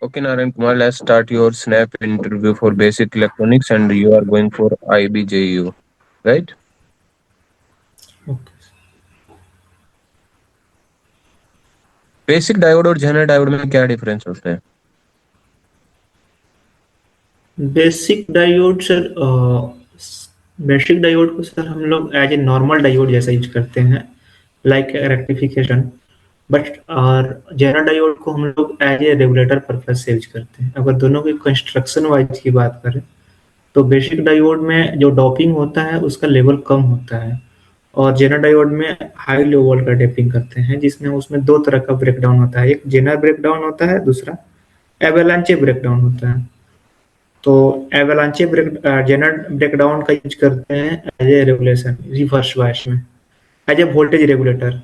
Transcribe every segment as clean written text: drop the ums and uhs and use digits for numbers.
Okay, Narayan Kumar, let's start your snap interview for basic electronics and you are going for IBJU, right? Okay. Basic diode और Jenner diode में क्या difference होता है? Basic diode sir, basic diode को sir हम लोग as a normal diode जैसा use करते हैं, लाइक रेक्टिफिकेशन। बट और जेनर डायोड को हम लोग एज ए रेगुलेटर पर्पज से यूज करते हैं। अगर दोनों की कंस्ट्रक्शन वाइज की बात करें तो बेसिक डायोड में जो डोपिंग होता है उसका लेवल कम होता है, और जेनर डायोड में हाई लेवल का डोपिंग करते हैं, जिसमें उसमें दो तरह का ब्रेकडाउन होता है। एक जेनर ब्रेकडाउन होता है, दूसरा एवेलांचे ब्रेकडाउन होता है। तो एवेलांचे जेनर ब्रेकडाउन का यूज करते हैं as a regulation reverse bias में, एज ए वोल्टेज रेगुलेटर।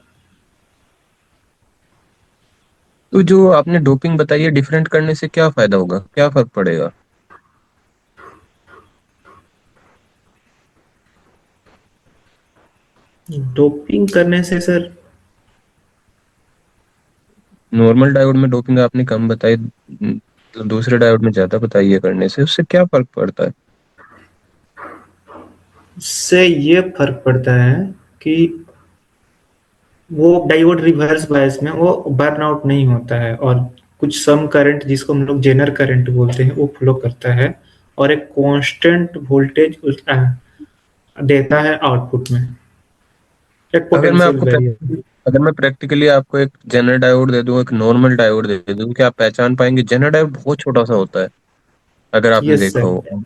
तो जो आपने डोपिंग बताई है, डिफरेंट करने से क्या फायदा होगा, क्या फर्क पड़ेगा? डोपिंग करने से सर, नॉर्मल डायोड में डोपिंग आपने कम बताई, मतलब दूसरे डायोड में ज्यादा बताई है, करने से उससे क्या फर्क पड़ता है? उससे ये फर्क पड़ता है कि वो डायोड रिवर्स बायस में वो बर्न आउट नहीं होता है, और कुछ सम करंट जिसको हम लोग जेनर करंट बोलते हैं वो फ्लो करता है, और एक कांस्टेंट वोल्टेज देता है आउटपुट में, एक अगर मैं पोटेंशियल आपको वेरिएबल। अगर मैं प्रैक्टिकली आपको एक जेनर डायोड दे दूं, एक नॉर्मल डायोड दे दूं, क्या आप पहचान पाएंगे? जेनर डायोड बहुत छोटा सा होता है, अगर आपने यस देखा सर, हो।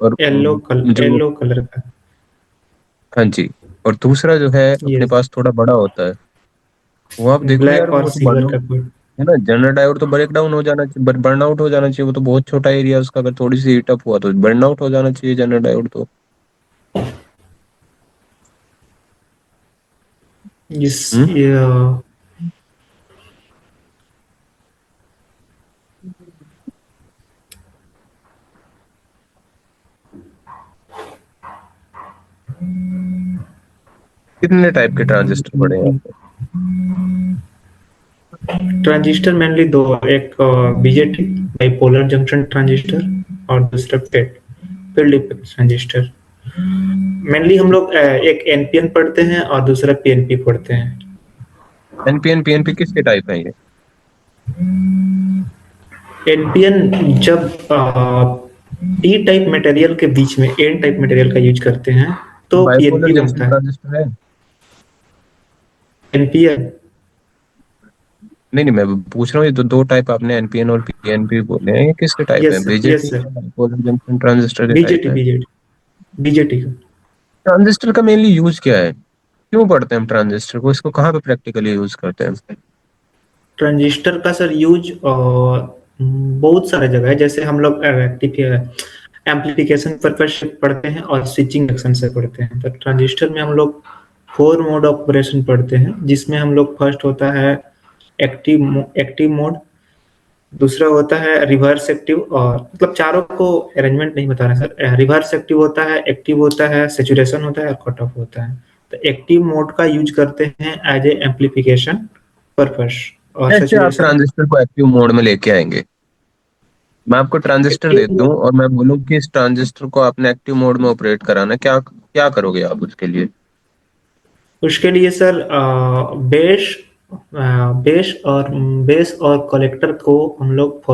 और जो, येलो कलर का। हाँ जी, और दूसरा जो है अपने यस, पास थोड़ा बड़ा होता है, वो आप देखो यार, ब्लैक और वो तो सिल्वर बर्न का कोड। है ना। जनरल डायोड तो ब्रेक डाउन हो जाना चाहिए, बर्न आउट हो जाना चाहिए। वो तो बहुत छोटा एरिया उसका, अगर थोड़ी सी हीट अप हुआ तो बर्न आउट हो जाना चाहिए जनरल डायोड तो। इस हम्म। ये, कितने टाइप के ट्रांजिस्टर पड़े हैं आपको? ट्रांजिस्टर मेनली दो, एक बीजेटी बाइपोलर जंक्शन ट्रांजिस्टर, और दूसरा पेट फील्ड इफेक्ट ट्रांजिस्टर। मेनली हम लोग एक एनपीएन पढ़ते हैं और दूसरा पीएनपी पढ़ते हैं। एनपीएन पीएनपी किसके टाइप है ये? एनपीएन जब पी टाइप मटेरियल के बीच में एन टाइप मटेरियल का यूज करते हैं तो बाइपोलर पीएनपी जंक्शन बनता है। ट्रांजिस्टर है? एनपीएन, नहीं नहीं, मैं पूछ रहा हूँ, ये तो दो टाइप आपने एनपीएन और पीएनपी बोले हैं, ये किसके टाइप है? Yes sir, yes BJT sir, या बाइपोलर जंक्शन ट्रांजिस्टर के टाइप बीजेटी है? बीजेटी बीजेटी का। ट्रांजिस्टर का मेनली यूज क्या है? क्यों पढ़ते हैं हम ट्रांजिस्टर को? इसको कहाँ पे प्रैक्टिकली यूज करते हैं? ट्रांजिस्टर का सर यूज बहुत सारे जगह है, जैसे हम लोग एम्पलीफिकेशन पर्पज से पढ़ते हैं और स्विचिंग एक्शन से पढ़ते हैं। तो ट्रांजिस्टर में हम लोग फोर मोड ऑपरेशन पढ़ते हैं, जिसमें हम लोग फर्स्ट होता है एक्टिव मोड, दूसरा होता है रिवर्स एक्टिव, और मतलब चारों को अरेंजमेंट नहीं बता रहे सर। रिवर्स एक्टिव होता है, एक्टिव होता है, सेचुरेशन होता है, और कट ऑफ होता है। तो एक्टिव मोड का यूज करते हैं एज ए एम्पलीफिकेशन पर्पस, और कैसे आप सेचुरेशन। ट्रांजिस्टर को एक्टिव मोड में लेके आएंगे? मैं आपको ट्रांजिस्टर दे एक्टिव दूं और मैं बोलूं कि इस ट्रांजिस्टर को आपने एक्टिव मोड में ऑपरेट कराना है, क्या क्या करोगे आप उसके लिए? उसके लिए सर बेस बेस और बेस और कलेक्टर को हम लोग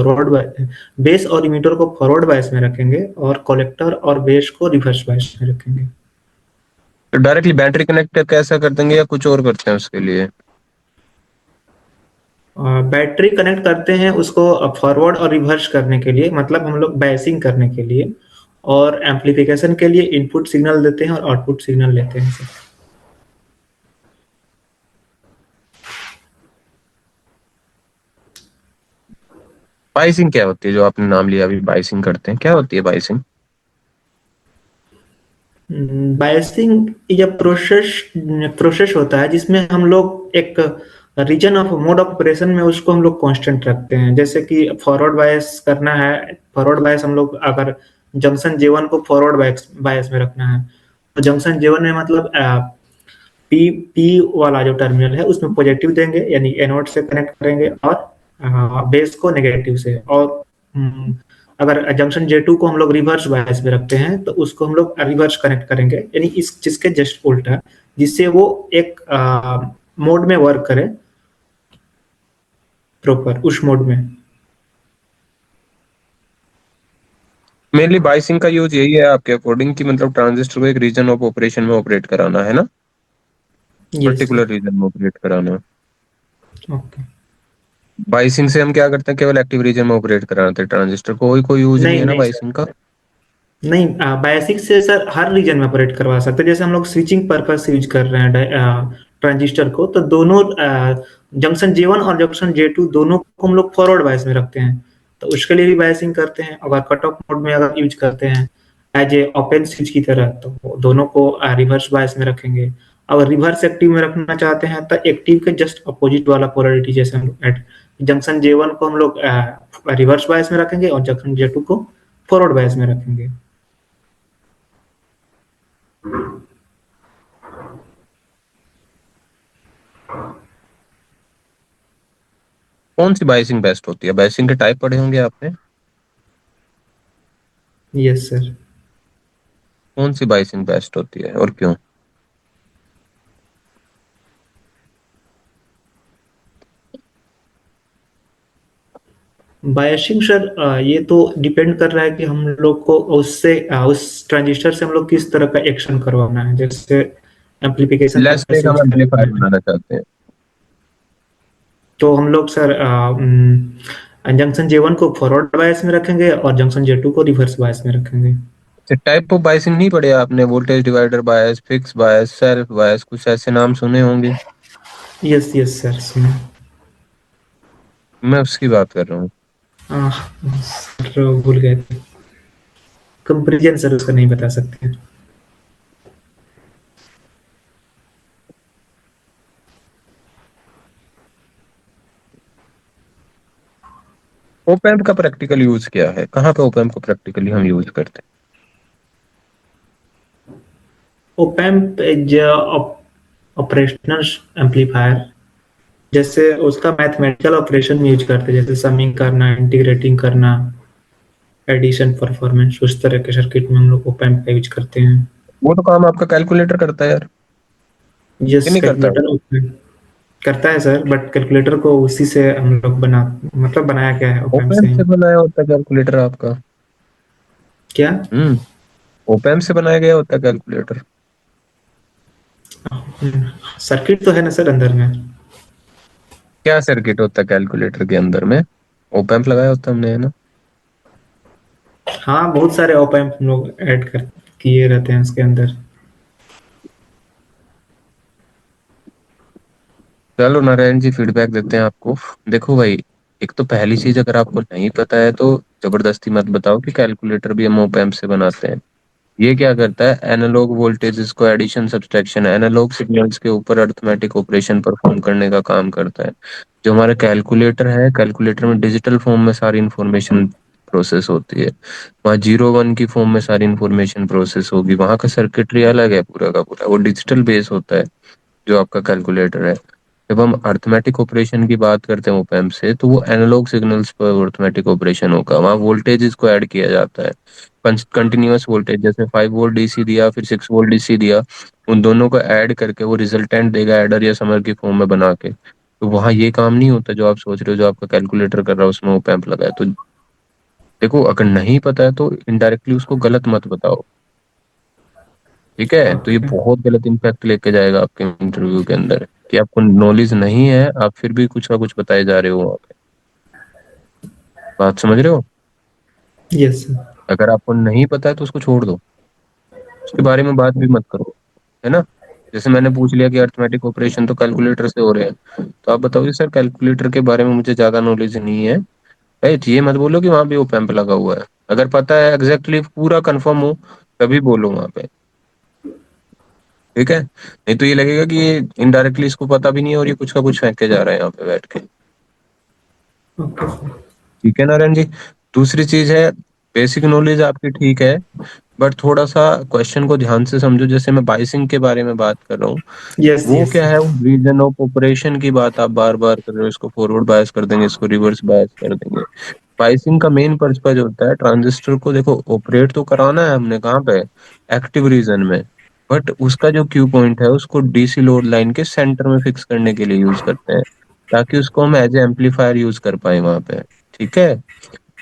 बेस और इमीटर को फॉरवर्ड बायस में रखेंगे, और कलेक्टर और बेस को रिवर्स बायस में रखेंगे। तो डायरेक्टली बैटरी कनेक्ट करके ऐसा कर देंगे या कुछ और करते हैं उसके लिए? बैटरी कनेक्ट करते हैं उसको फॉरवर्ड और रिवर्स करने के लिए, मतलब हम लोग बायसिंग करने के लिए, और एम्पलीफिकेशन के लिए इनपुट सिग्नल देते हैं और आउटपुट सिग्नल लेते हैं सर। बाइसिंग क्या होती है, जो आपने नाम लिया अभी बाइसिंग करते हैं, क्या होती है बाइसिंग? बायसिंग या प्रोसेस होता है जिसमें हम लोग एक region of mode of operation में उसको हम लोग कांस्टेंट रखते हैं। जैसे कि फॉरवर्ड बायस करना है, फॉरवर्ड बायस हम लोग अगर जंक्शन J1 को फॉरवर्ड बायस बायस में रखना है, तो जंक्शन J1 में मतलब पी पी वाला जो टर्मिनल है उसमें पॉजिटिव देंगे, यानी एनोड से कनेक्ट करेंगे, और बेस को नेगेटिव से, और हम्म, अगर जंक्शन J2 को हम लोग रिवर्स बायस में रखते हैं तो उसको हम लोग रिवर्स कनेक्ट करेंगे, यानी इस चीज के जस्ट उल्टा, जिससे वो एक मोड में वर्क करे, प्रॉपर उस मोड में। मेनली बाइसिंग का यूज यही है आपके अकॉर्डिंग कि मतलब ट्रांजिस्टर को एक रीजन ऑफ ऑपरेशन में ऑपरेट कराना है ना, यस सर। पर्टिकुलर रीजन में ऑपरेट कराना है। ओके। बाइसिंग से हम क्या करते हैं, केवल एक्टिव रीजन में ऑपरेट कराते हैं ट्रांजिस्टर को, कोई यूज नहीं नहीं है ना नहीं सर, बाइसिंग का। नहीं, बेसिक से सर हर रीजन में ऑपरेट करवा सकते हैं। जैसे हम लोग स्विचिंग पर्पस यूज कर रहे हैं ट्रांजिस्टर को, तो दोनों जंक्शन J1 और जंक्शन J2 दोनों को हम लोग फॉरवर्ड बायस में रखते हैं, तो उसके लिए भी बायसिंग करते हैं। अगर कट ऑफ मोड में अगर यूज करते हैं एज ए ओपन स्विच की तरह, तो वो दोनों को रिवर्स बायस में रखेंगे। अगर रिवर्स एक्टिव में रखना चाहते हैं तो एक्टिव के जस्ट अपोजिट वाला पोलरिटी, जैसे हम लोग जंक्शन J1 को हम लोग रिवर्स बायस में रखेंगे और जंक्शन J2 को फॉरवर्ड बायस में रखेंगे। कौन सी बाइसिंग बेस्ट होती है? बाइसिंग के टाइप पढ़े होंगे आपने। Yes sir. कौन सी बाइसिंग बेस्ट होती है और क्यों? बायसिंग सर, ये तो डिपेंड कर रहा है कि हम लोग को उससे उस ट्रांजिस्टर से हम लोग किस तरह का एक्शन करवाना है। जैसे एम्पलीफिकेशन लेट्स पर्पस से यूज हम एम्पलीफायर करेंगे, बनाना चाहते हैं। तो हम लोग सर जंक्शन J1 को फॉरवर्ड बायस में रखेंगे और जंक्शन J2 को रिवर्स बायस में रखेंगे। टाइप ऑफ बाइसिंग नहीं पढ़े आपने? वोल्टेज डिवाइडर बायस, फिक्स बायस, सेल्फ बायस, कुछ ऐसे नाम सुने होंगे। यस यस सर, सुनो। मैं उसकी बात कर रहा हूँ। आह, सर भूल गए थे। कंपेरिजन सर उसका नहीं बता सकते हैं। ओपैम्प का प्रैक्टिकल यूज क्या है, कहाँ पे ओपैम्प को प्रैक्टिकली हम यूज करते ओपैम्प इज ऑपरेशनल एम्पलीफायर, जैसे उसका मैथमेटिकल ऑपरेशन यूज करते हैं, जैसे समिंग करना, इंटीग्रेटिंग करना, एडिशन, परफॉर्मेंस, उस तरह के सर्किट में हम लोग ओप एम्प का यूज करते हैं। हैं? वो तो काम आपका कैलकुलेटर करता है यार, यस, ये नहीं करता कैलकुलेटर करता है सर, बट कैलकुलेटर को उसी से हम लोग मतलब बनाया गया है ओप एम्प से ओपैम्प ही। से बनाया होता है कैलकुलेटर आपका। क्या? हम्म। ओपैम्प से बनाया गया होता है कैलकुलेटर। सर्किट तो है ना सर अंदर में। क्या सर्किट होता है कैलकुलेटर के अंदर में? ओपैम्प लगाया होता है हमने, है ना। हाँ, बहुत सारे ओप एम्प हम लोग ऐड कर किए रहते हैं उसके अंदर। चलो नारायण जी, फीडबैक देते हैं आपको। देखो भाई, एक तो पहली चीज, अगर आपको नहीं पता है तो जबरदस्ती मत बताओ कि कैलकुलेटर भी हम ओपैम्प से बनाते हैं। ये क्या करता है, एनालॉग वोल्टेजेस को एडिशन सब्सट्रैक्शन, एनालॉग सिग्नल्स के ऊपर अरिथमेटिक ऑपरेशन परफॉर्म करने का काम करता है। जो हमारा कैलकुलेटर है, कैलकुलेटर में डिजिटल फॉर्म में सारी इंफॉर्मेशन प्रोसेस होती है। वहाँ 0 1 की फॉर्म में सारी इंफॉर्मेशन प्रोसेस होगी, वहाँ का सर्किटरी अलग है पूरा का पूरा, वो डिजिटल बेस होता है जो आपका कैलकुलेटर है। जब हम अर्थमेटिक ऑपरेशन की बात करते हैं ओपैम्प से, तो वो एनालॉग सिग्नल्स पर अर्थमेटिक ऑपरेशन होगा, वहाँ वोल्टेज को ऐड किया जाता है। कंटिन्यूअस वोल्टेज, जैसे 5 वोल्ट डीसी दिया, फिर 6 वोल्ट डीसी दिया, उन दोनों को ऐड करके वो रिजल्टेंट देगा एडर या समर की फॉर्म में बना के। तो वहाँ ये काम नहीं होता जो आप सोच रहे हो, जो आपका कैलकुलेटर कर रहा है उसमें ओपैम्प लगा है। तो देखो, अगर नहीं पता है तो इनडायरेक्टली उसको गलत मत बताओ, ठीक है? तो ये ओके। बहुत गलत इम्पैक्ट लेके जाएगा आपके इंटरव्यू के अंदर, कि आपको नॉलेज नहीं है, आप फिर भी कुछ ना कुछ बताए जा रहे हो वहाँ पे। बात समझ रहे हो? Yes sir. अगर आपको नहीं पता है तो उसको छोड़ दो, उसके बारे में बात भी मत करो, है ना। जैसे मैंने पूछ लिया कि अर्थमेटिक ऑपरेशन तो कैलकुलेटर से हो रहे हैं, तो आप बताओ सर कैलकुलेटर के बारे में मुझे ज्यादा नॉलेज नहीं है। राइट, ये मत बोलो कि वहां पे वो पैम्प लगा हुआ है। अगर पता है, एग्जैक्टली पूरा कंफर्म हो, तभी बोलो वहां पे, ठीक है? नहीं तो ये लगेगा कि ये इनडायरेक्टली इसको पता भी नहीं है और ये कुछ का कुछ फेंक के जा रहा है यहाँ पे बैठ के। Okay sir. ठीक है नारायण जी। दूसरी चीज है, बेसिक नॉलेज आपकी ठीक है, बट थोड़ा सा क्वेश्चन को ध्यान से समझो, जैसे मैं बाइसिंग के बारे में बात कर रहा हूँ, यस, वो यस। क्या है, वो रीजन ऑफ ऑपरेशन की बात आप बार बार कर रहे हो, इसको फॉरवर्ड बायस कर देंगे, इसको रिवर्स बायस कर देंगे। बाइसिंग का मेन पर्पज होता है ट्रांजिस्टर को, देखो ऑपरेट तो कराना है हमने कहाँ पे, एक्टिव रीजन में, बट उसका जो क्यू पॉइंट है उसको डीसी लोड लाइन के सेंटर में फिक्स करने के लिए यूज करते हैं, ताकि उसको हम एज ए एम्पलीफायर यूज कर पाए वहां पे। ठीक है।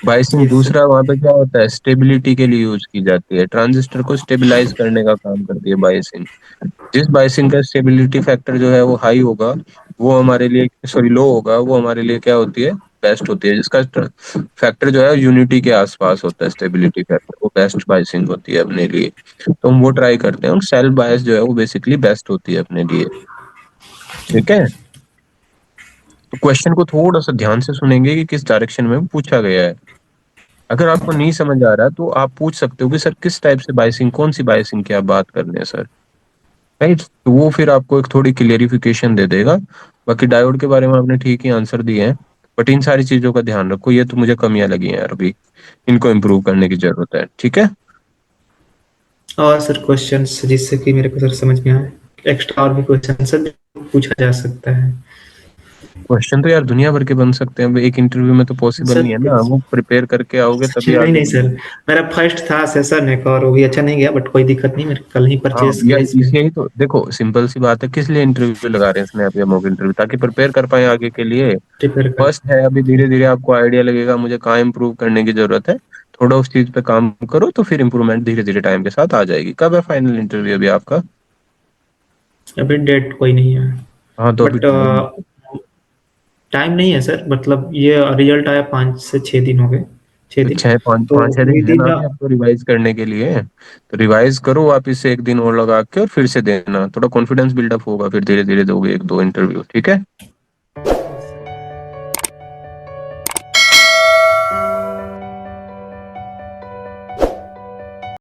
Biasing yes sir. दूसरा वहां पे क्या होता है, स्टेबिलिटी के लिए यूज की जाती है, ट्रांजिस्टर को स्टेबलाइज करने का काम करती है बाइसिंग। जिस बाइसिंग का स्टेबिलिटी फैक्टर जो है वो हाई होगा, वो हमारे लिए, सॉरी लो होगा, वो हमारे लिए क्या होती है, बेस्ट होती है। जिसका फैक्टर जो है यूनिटी के आसपास होता है, स्टेबिलिटी फैक्टर, वो बेस्ट बाइसिंग होती है अपने लिए। तो हम वो ट्राई करते हैं, और सेल्फ बायस जो है वो बेसिकली बेस्ट होती है अपने लिए। ठीक है। तो क्वेश्चन को थोड़ा सा ध्यान से सुनेंगे कि किस डायरेक्शन में पूछा गया है। अगर आपको नहीं समझ आ रहा तो आप पूछ सकते हो कि सर किस टाइप से बाइसिंग, कौन सी बाइसिंग की आप बात कर रहे हैं सर। राइट, तो वो फिर आपको एक थोड़ी क्लियरिफिकेशन दे देगा। बाकी डायोड के बारे में आपने ठीक ही आंसर दिए हैं, बट इन सारी चीजों का ध्यान रखो, ये तो मुझे कमियां लगी हैं यार अभी, इनको इम्प्रूव करने की जरूरत है। ठीक है। और सर क्वेश्चंस जिससे कि मेरे को सर समझ में आए, एक्स्ट्रा और भी क्वेश्चन सर जो पूछा जा सकता है। क्वेश्चन तो यार दुनिया भर के बन सकते हैं, अब एक इंटरव्यू में तो पॉसिबल सर नहीं है ना, कुछ वो प्रिपेयर करके आओगे तभी नहीं, आगे नहीं सर, बढ़ोगे। मेरा फर्स्ट था सेशन एक और वो भी अच्छा नहीं गया, बट कोई दिक्कत नहीं, मैंने कल ही हाँ, परचेज या किया इस पे। यही तो देखो, सिंपल सी बात है, किस लिए इंटरव्यू लगा रहे हैं स्नैप या मॉक इंटरव्यू, ताकि प्रिपेयर कर पाए आगे के लिए। प्रिपेयर कर। फर्स्ट है, अभी धीरे धीरे आपको आइडिया लगेगा मुझे कहाँ इम्प्रूव करने की जरूरत है, थोड़ा उस चीज पे काम करो, तो फिर इम्प्रूवमेंट धीरे धीरे टाइम के साथ आ जाएगी। कब है फाइनल इंटरव्यू अभी आपका? अभी डेट कोई नहीं है, हाँ, तो अभी बट टाइम। टाइम नहीं है सर, मतलब ये रिजल्ट आया 5 से 6 दिन हो गए, 6 दिन। छह पाँच तो पाँच छह दिन विद है ना इन अभी आपको रिवाइज करने के लिए। तो रिवाइज करो वापिस से एक दिन और लगा के, और फिर से देना, थोड़ा कॉन्फिडेंस बिल्डअप होगा, फिर धीरे धीरे दोगे एक दो इंटरव्यू। ठीक है।